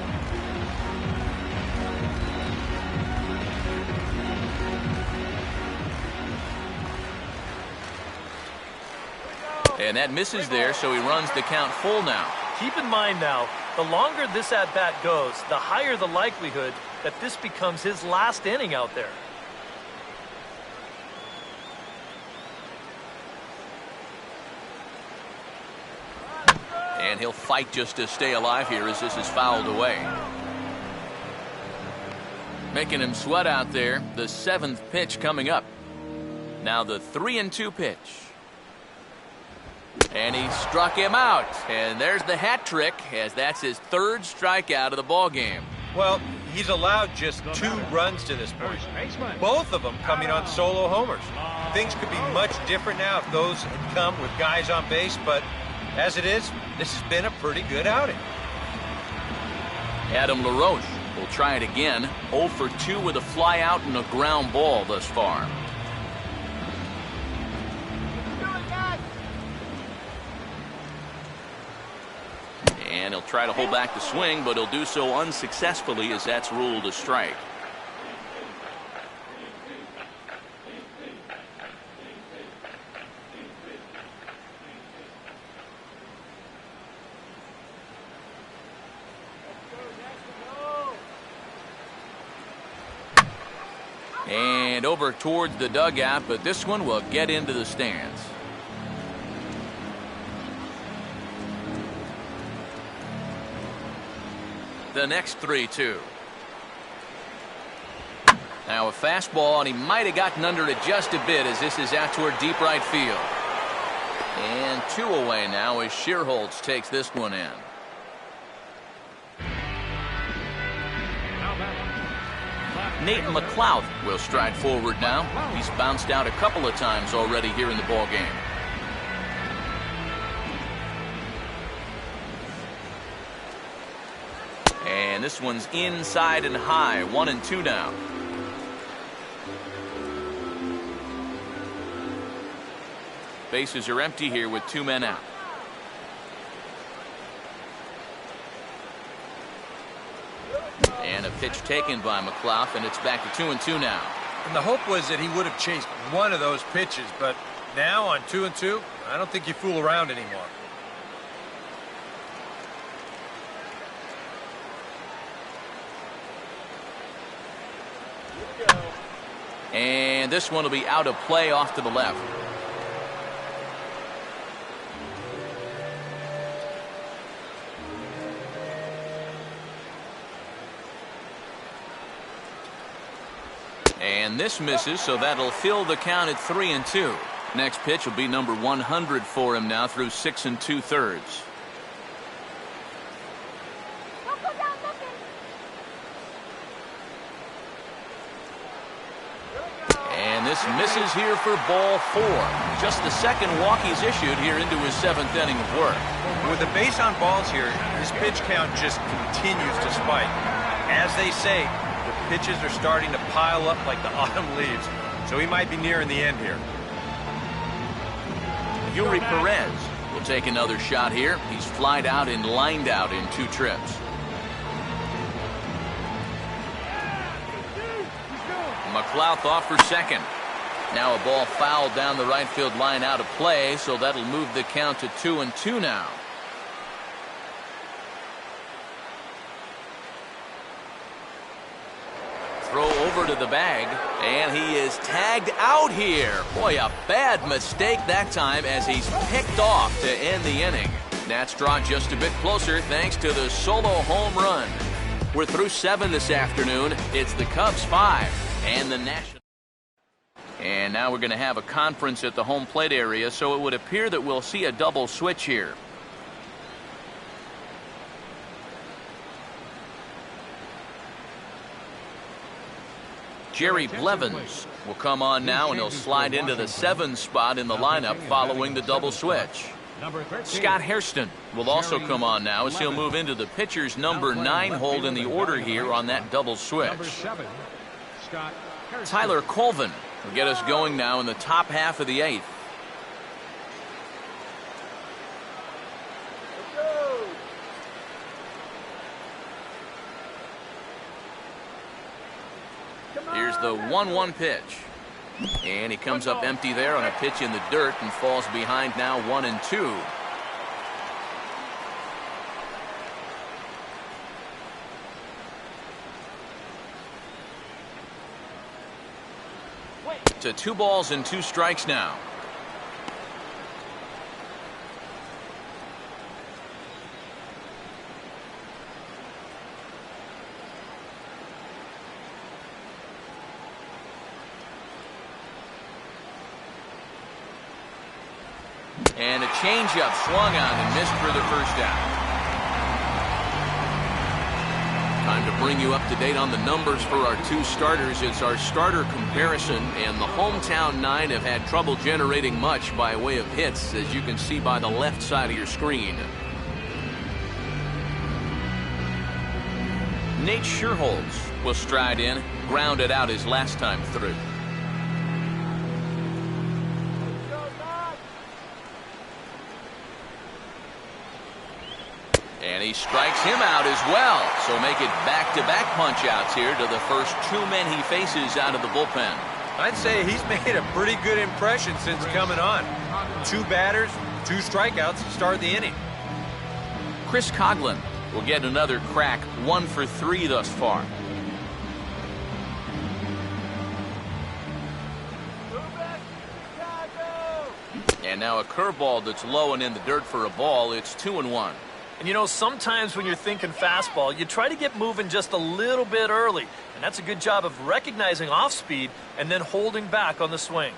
And that misses there, so he runs the count full now. Keep in mind now, the longer this at-bat goes, the higher the likelihood that this becomes his last inning out there. And he'll fight just to stay alive here as this is fouled away. Making him sweat out there, the 7th pitch coming up. Now the 3-2 pitch. And he struck him out. And there's the hat trick, as that's his third strikeout of the ball game. Well, he's allowed just 2 runs to this point, both of them coming on solo homers. Things could be much different now if those had come with guys on base, but as it is, this has been a pretty good outing. Adam LaRoche will try it again. 0 for 2 with a fly out and a ground ball thus far. And he'll try to hold back the swing, but he'll do so unsuccessfully as that's ruled a strike. And over towards the dugout, but this one will get into the stands. The next 3-2. Now a fastball, and he might have gotten under it just a bit as this is out toward deep right field. And 2 away now as Shearholtz takes this one in. Nate McLeod will stride forward now. He's bounced out a couple of times already here in the ball game. And this one's inside and high. 1-2 now. Bases are empty here with 2 men out. And a pitch taken by McLeod, and it's back to 2-2 now. And the hope was that he would have chased one of those pitches, but now on 2-2, I don't think you fool around anymore. And this one will be out of play off to the left. And this misses, so that'll fill the count at 3-2. Next pitch will be number 100 for him now through 6 2/3. And this misses here for ball 4. Just the second walk he's issued here into his 7th inning of work. With the base on balls here, his pitch count just continues to spike. As they say, the pitches are starting to pile up like the autumn leaves, so he might be nearing the end here. Yuri Perez will take another shot here. He's flied out and lined out in 2 trips. McLeod off for second. Now a ball fouled down the right field line out of play, so that'll move the count to 2-2 now. Throw over to the bag, and he is tagged out here. Boy, a bad mistake that time as he's picked off to end the inning. Nats draw just a bit closer thanks to the solo home run. We're through 7 this afternoon. It's the Cubs 5 and the National. And now we're going to have a conference at the home plate area, so it would appear that we'll see a double switch here. Jerry Blevins will come on now, and he'll slide into the 7 spot in the lineup following the double switch. Scott Hairston will also come on now as he'll move into the pitcher's number 9 hold in the order here on that double switch. Tyler Colvin will get us going now in the top half of the 8th. Here's the 1-1 pitch. And he comes up empty there on a pitch in the dirt and falls behind now 1-2. To 2 balls and 2 strikes now. And a changeup swung on and missed for the first out. Time to bring you up to date on the numbers for our two starters. It's our starter comparison, and the hometown nine have had trouble generating much by way of hits, as you can see by the left side of your screen. Nate Sherholz will stride in, grounded out his last time through. And he strikes him out as well. So make it back-to-back punch-outs here to the first two men he faces out of the bullpen. I'd say he's made a pretty good impression since coming on. 2 batters, 2 strikeouts to start the inning. Chris Coghlan will get another crack, 1 for 3 thus far. And now a curveball that's low and in the dirt for a ball. It's 2-1. And you know, sometimes when you're thinking fastball, you try to get moving just a little bit early. And that's a good job of recognizing off speed and then holding back on the swing.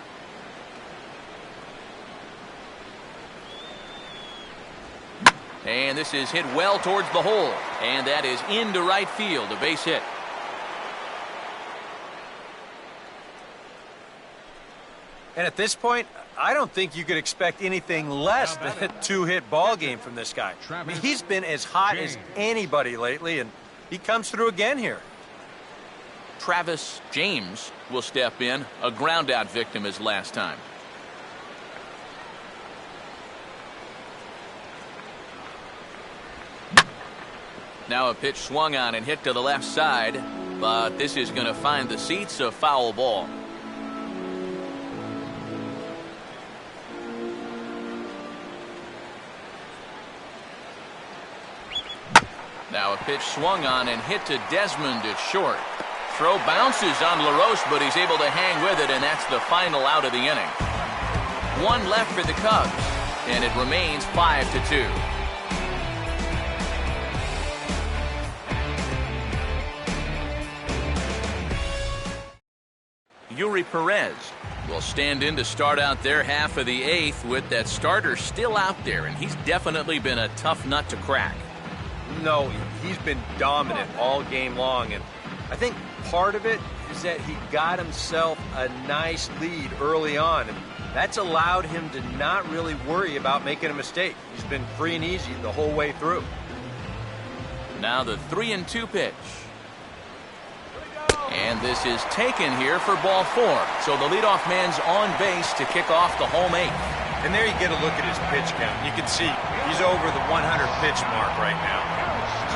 And this is hit well towards the hole. And that is into right field, a base hit. And at this point, I don't think you could expect anything less than a 2-hit ball game from this guy. I mean, he's been as hot as anybody lately, and he comes through again here. Travis James will step in, a ground-out victim as last time. Now a pitch swung on and hit to the left side, but this is going to find the seats, a foul ball. Now a pitch swung on and hit to Desmond at short. Throw bounces on LaRoche, but he's able to hang with it, and that's the final out of the inning. 1 left for the Cubs, and it remains 5-2. Yuri Perez will stand in to start out their half of the 8th with that starter still out there, and he's definitely been a tough nut to crack. No, he's been dominant all game long, and I think part of it is that he got himself a nice lead early on, and that's allowed him to not really worry about making a mistake. He's been free and easy the whole way through. Now the 3-2 pitch. And this is taken here for ball 4. So the leadoff man's on base to kick off the home 8th. And there you get a look at his pitch count. You can see he's over the 100 pitch mark right now.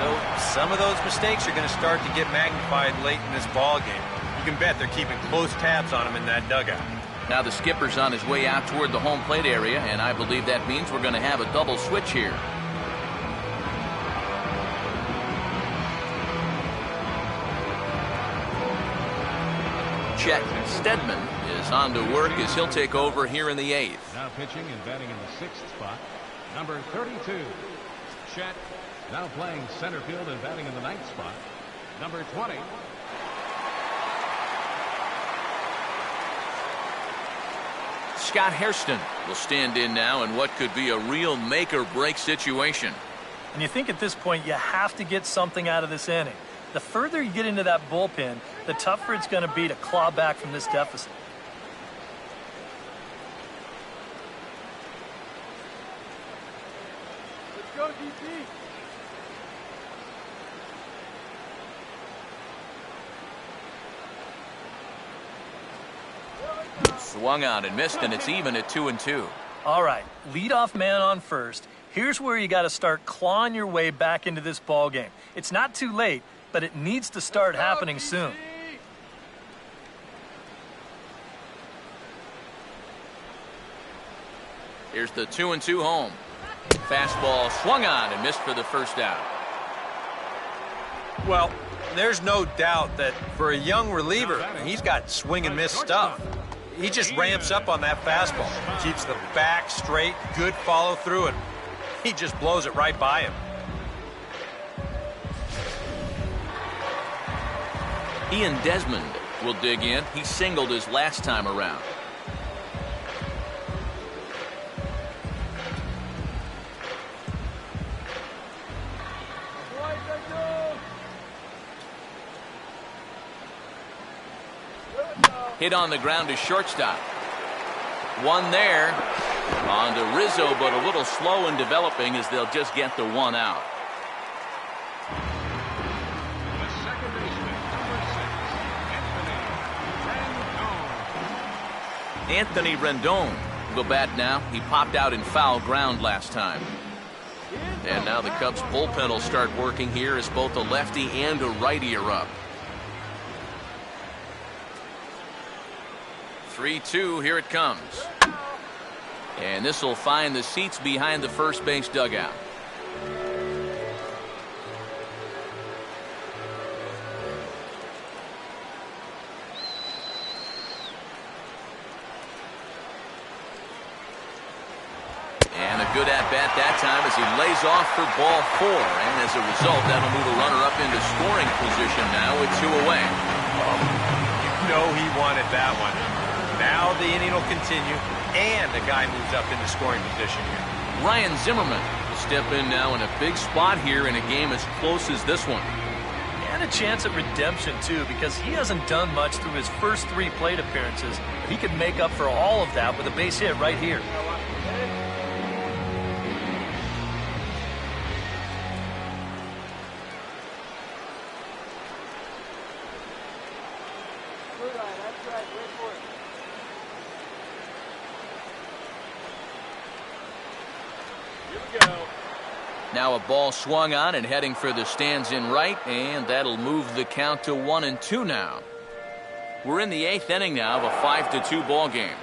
So some of those mistakes are going to start to get magnified late in this ball game. You can bet they're keeping close tabs on him in that dugout. Now the skipper's on his way out toward the home plate area, and I believe that means we're going to have a double switch here. Chet Steadman is on to work as he'll take over here in the 8th. Now pitching and batting in the 6th spot, number 32, Chet. Now playing center field and batting in the 9th spot, number 20. Scott Hairston will stand in now in what could be a real make-or-break situation. And you think at this point you have to get something out of this inning. The further you get into that bullpen, the tougher it's going to be to claw back from this deficit. Let's go, DP. Swung on and missed, and it's even at 2-2. All right, leadoff man on first. Here's where you got to start clawing your way back into this ball game. It's not too late, but it needs to start happening soon. Here's the 2-2 home. Fastball swung on and missed for the first out. Well, there's no doubt that for a young reliever, he's got swing and miss stuff. He just ramps up on that fastball, keeps the back straight, good follow through, and he just blows it right by him. Ian Desmond will dig in. He singled his last time around. Hit on the ground to shortstop. One there. On to Rizzo, but a little slow in developing as they'll just get the one out. The second baseman, number 6, Anthony Rendon will bat now. He popped out in foul ground last time. And now the Cubs bullpen will start working here as both a lefty and a righty are up. 3-2, here it comes. And this will find the seats behind the first base dugout. And a good at-bat that time as he lays off for ball 4. And as a result, that'll move a runner up into scoring position now with 2 away. You know he wanted that one. Now the inning will continue, and the guy moves up into scoring position here. Ryan Zimmerman will step in now in a big spot here in a game as close as this one. And a chance at redemption, too, because he hasn't done much through his first 3 plate appearances. But he could make up for all of that with a base hit right here. Now a ball swung on and heading for the stands in right, and that'll move the count to 1-2 now. We're in the 8th inning now of a 5-2 ball game.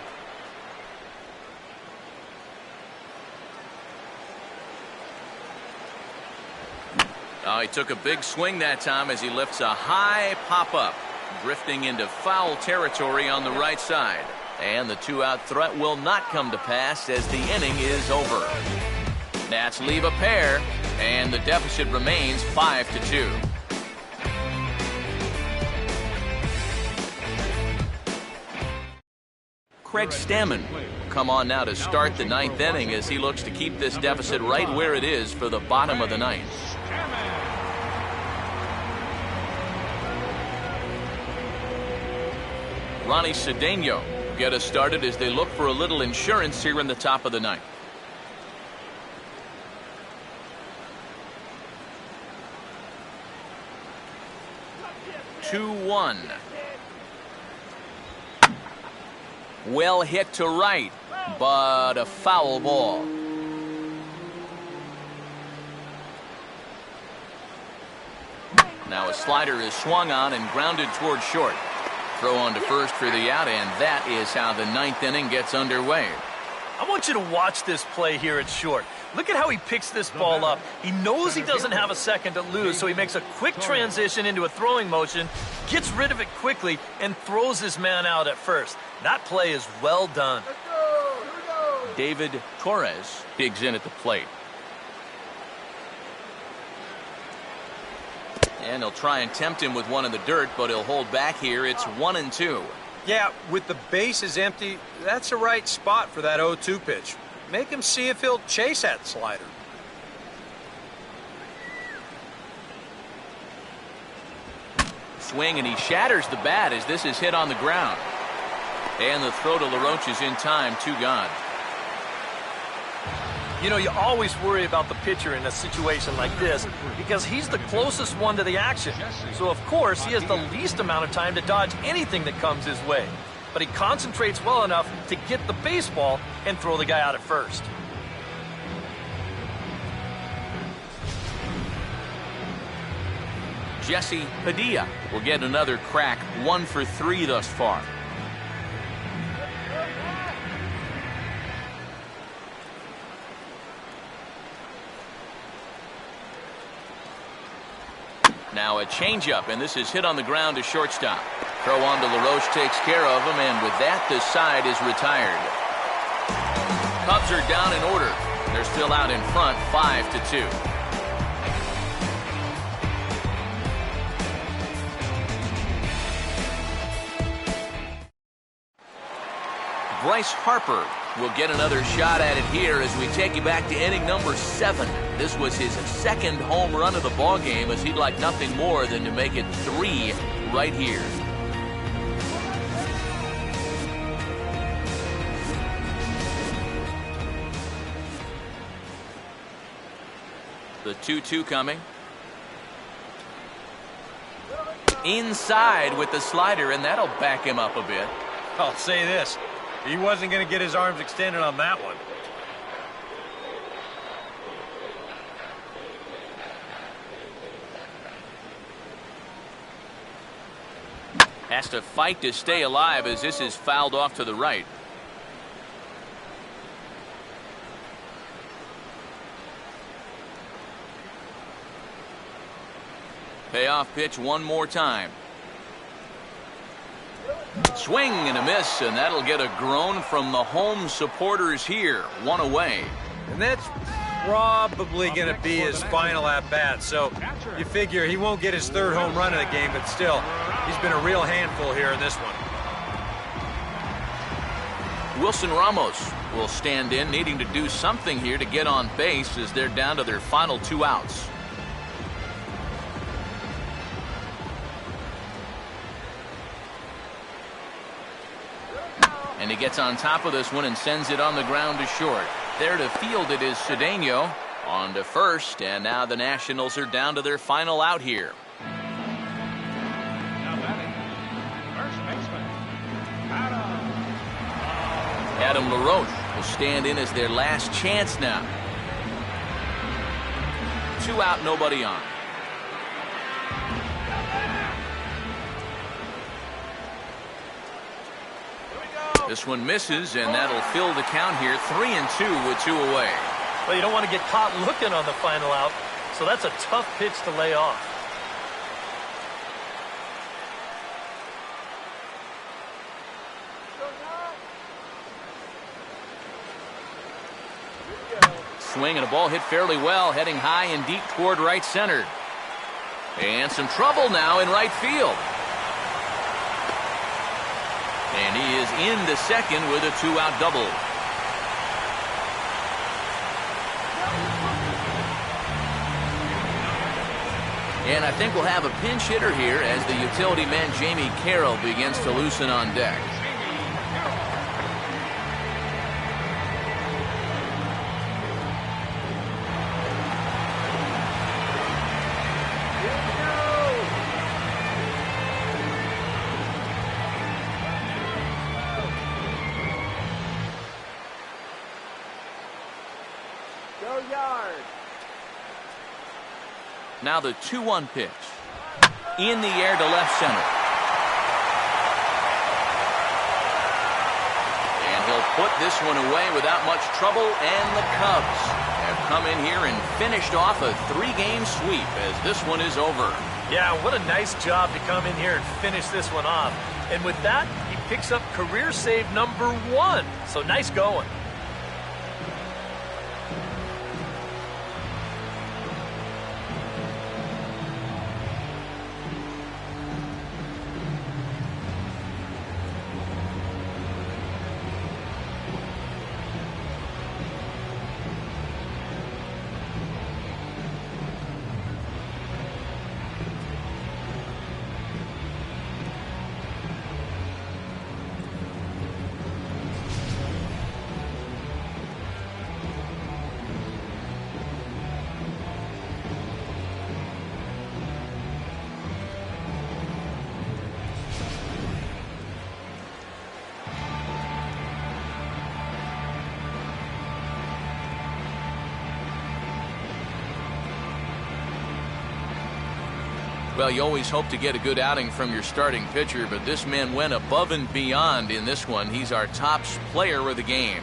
Oh, he took a big swing that time as he lifts a high pop-up, drifting into foul territory on the right side. And the 2-out threat will not come to pass as the inning is over. Nats leave a pair, and the deficit remains 5-2. Craig Stammen will come on now to start the 9th inning as he looks to keep this deficit right where it is for the bottom of the 9th. Ronnie Cedeno will get us started as they look for a little insurance here in the top of the 9th. 2-1. Well hit to right, but a foul ball. Now a slider is swung on and grounded toward short. Throw on to first for the out, and that is how the 9th inning gets underway. I want you to watch this play here at short. Look at how he picks this ball up. He knows he doesn't have a second to lose, so he makes a quick transition into a throwing motion, gets rid of it quickly, and throws his man out at first. That play is well done. David Torres digs in at the plate. And they'll try and tempt him with one in the dirt, but he'll hold back here. It's 1-2. Yeah, with the bases empty, that's the right spot for that 0-2 pitch. Make him see if he'll chase that slider. Swing, and he shatters the bat as this is hit on the ground. And the throw to LaRoche is in time, 2 gone. You know, you always worry about the pitcher in a situation like this because he's the closest one to the action. So, of course, he has the least amount of time to dodge anything that comes his way. But he concentrates well enough to get the baseball and throw the guy out at first. Jesse Padilla will get another crack, 1 for 3 thus far. Now a changeup, and this is hit on the ground to shortstop. Throw on to LaRoche takes care of him, and with that, the side is retired. Cubs are down in order. They're still out in front, 5-2. Bryce Harper will get another shot at it here as we take you back to inning number 7. This was his second home run of the ball game, as he'd like nothing more than to make it 3 right here. The 2-2 coming. Inside with the slider, and that'll back him up a bit. I'll say this. He wasn't going to get his arms extended on that one. Has to fight to stay alive as this is fouled off to the right. Payoff pitch one more time. Swing and a miss, and that'll get a groan from the home supporters here. One away. And that's probably going to be his final at-bat, so you figure he won't get his third home run of the game, but still, he's been a real handful here in this one. Wilson Ramos will stand in, needing to do something here to get on base as they're down to their final 2 outs. And he gets on top of this one and sends it on the ground to short. There to field it is Cedeno. On to first, and now the Nationals are down to their final out here. Now batting, first baseman, Adam LaRoche will stand in as their last chance now. 2 out, nobody on. This one misses, and that'll fill the count here. 3-2 with 2 away. Well, you don't want to get caught looking on the final out, so that's a tough pitch to lay off. Swing and a ball hit fairly well, heading high and deep toward right center. And some trouble now in right field. And he is into second with a 2-out double. And I think we'll have a pinch hitter here as the utility man Jamie Carroll begins to loosen on deck. Now the 2-1 pitch. In the air to left center. And he'll put this one away without much trouble, and the Cubs have come in here and finished off a 3-game sweep as this one is over. Yeah, what a nice job to come in here and finish this one off. And with that, he picks up career save number 1. So nice going. Well, you always hope to get a good outing from your starting pitcher, but this man went above and beyond in this one. He's our top player of the game.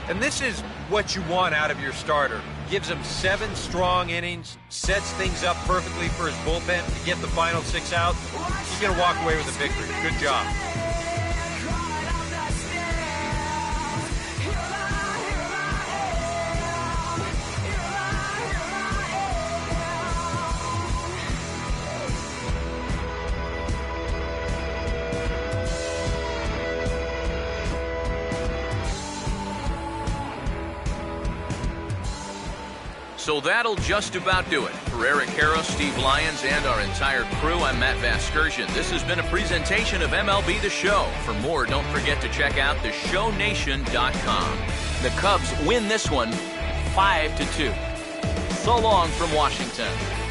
And this is what you want out of your starter. Gives him 7 strong innings, sets things up perfectly for his bullpen to get the final 6 outs. He's going to walk away with a victory. Good job. So that'll just about do it. For Eric Harrow, Steve Lyons, and our entire crew, I'm Matt Vasgersian. This has been a presentation of MLB The Show. For more, don't forget to check out theshownation.com. The Cubs win this one 5-2. So long from Washington.